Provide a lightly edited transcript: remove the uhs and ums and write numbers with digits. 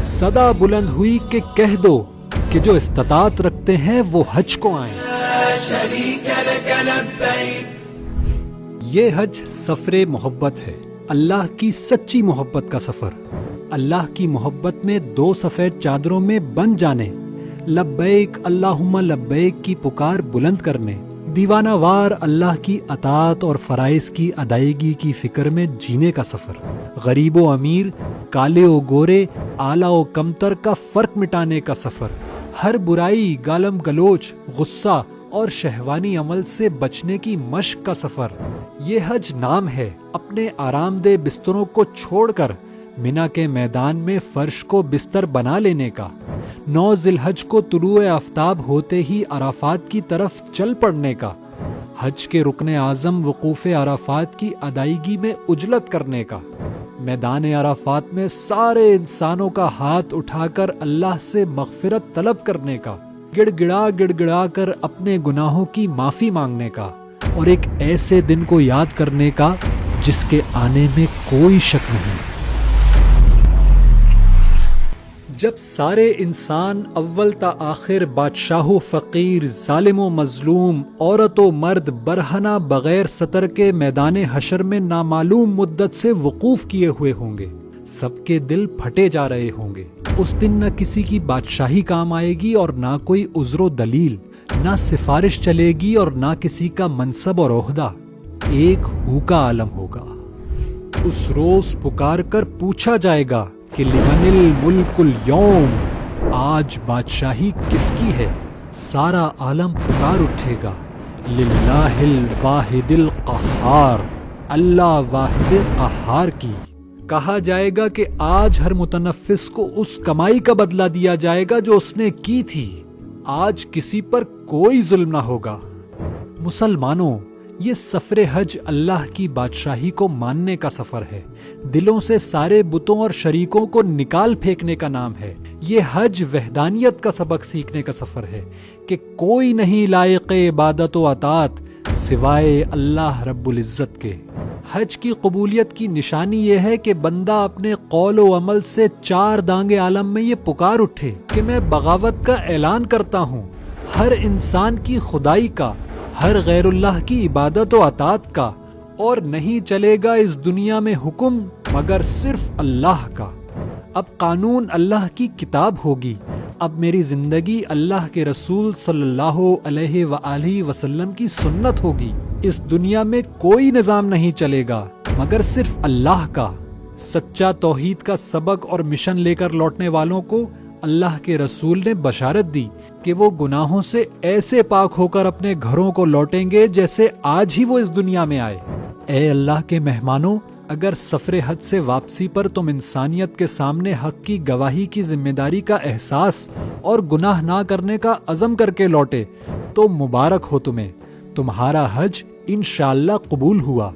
صدا بلند ہوئی کہ کہہ دو کہ جو استطاعت رکھتے ہیں وہ حج کو آئیں۔ یہ حج سفر محبت ہے، اللہ کی سچی محبت کا سفر۔ اللہ کی محبت میں دو سفید چادروں میں بن جانے، لبیک اللہم لبیک کی پکار بلند کرنے، دیوانہ وار اللہ کی اطاعت اور فرائض کی ادائیگی کی فکر میں جینے کا سفر، غریب و امیر، کالے و گورے، اعلیٰ و کمتر کا فرق مٹانے کا سفر، ہر برائی، گالم گلوچ، غصہ اور شہوانی عمل سے بچنے کی مشق کا سفر۔ یہ حج نام ہے اپنے آرام دہ بستروں کو چھوڑ کر منا کے میدان میں فرش کو بستر بنا لینے کا، 9 ذی الحج کو طلوع آفتاب ہوتے ہی عرفات کی طرف چل پڑنے کا، حج کے رکن اعظم وقوف عرفات کی ادائیگی میں عجلت کرنے کا، میدان عرفات میں سارے انسانوں کا ہاتھ اٹھا کر اللہ سے مغفرت طلب کرنے کا، گڑ گڑا کر اپنے گناہوں کی معافی مانگنے کا، اور ایک ایسے دن کو یاد کرنے کا جس کے آنے میں کوئی شک نہیں۔ جب سارے انسان اول تا آخر، بادشاہ و فقیر، ظالم و مظلوم، عورت و مرد، برہنہ بغیر سطر کے میدان حشر میں نامعلوم مدت سے وقوف کیے ہوئے ہوں گے، سب کے دل پھٹے جا رہے ہوں گے۔ اس دن نہ کسی کی بادشاہی کام آئے گی اور نہ کوئی عذر و دلیل، نہ سفارش چلے گی اور نہ کسی کا منصب اور عہدہ، ایک ہو کا عالم ہوگا۔ اس روز پکار کر پوچھا جائے گا کہ لمن الملک اليوم، آج بادشاہی کس کی ہے؟ سارا عالم پکار اٹھے گا، للہ الواحد القہار، اللہ واحد قہار کی۔ کہا جائے گا کہ آج ہر متنفس کو اس کمائی کا بدلہ دیا جائے گا جو اس نے کی تھی، آج کسی پر کوئی ظلم نہ ہوگا۔ مسلمانوں، یہ سفر حج اللہ کی بادشاہی کو ماننے کا سفر ہے، دلوں سے سارے بتوں اور شریکوں کو نکال پھینکنے کا نام ہے۔ یہ حج وحدانیت کا سبق سیکھنے کا سفر ہے کہ کوئی نہیں لائق عبادت و اطاعت سوائے اللہ رب العزت کے۔ حج کی قبولیت کی نشانی یہ ہے کہ بندہ اپنے قول و عمل سے 4 دانگے عالم میں یہ پکار اٹھے کہ میں بغاوت کا اعلان کرتا ہوں، ہر انسان کی خدائی کا، ہر غیر اللہ کی عبادت و اطاعت کا، اور نہیں چلے گا اس دنیا میں حکم مگر صرف اللہ کا۔ اب قانون اللہ کی کتاب ہوگی، اب میری زندگی اللہ کے رسول صلی اللہ علیہ وآلہ وسلم کی سنت ہوگی۔ اس دنیا میں کوئی نظام نہیں چلے گا مگر صرف اللہ کا۔ سچا توحید کا سبق اور مشن لے کر لوٹنے والوں کو اللہ کے رسول نے بشارت دی کہ وہ گناہوں سے ایسے پاک ہو کر اپنے گھروں کو لوٹیں گے جیسے آج ہی وہ اس دنیا میں آئے۔ اے اللہ کے مہمانوں، اگر سفر حج سے واپسی پر تم انسانیت کے سامنے حق کی گواہی کی ذمہ داری کا احساس اور گناہ نہ کرنے کا عزم کر کے لوٹے تو مبارک ہو تمہیں، تمہارا حج انشاءاللہ قبول ہوا۔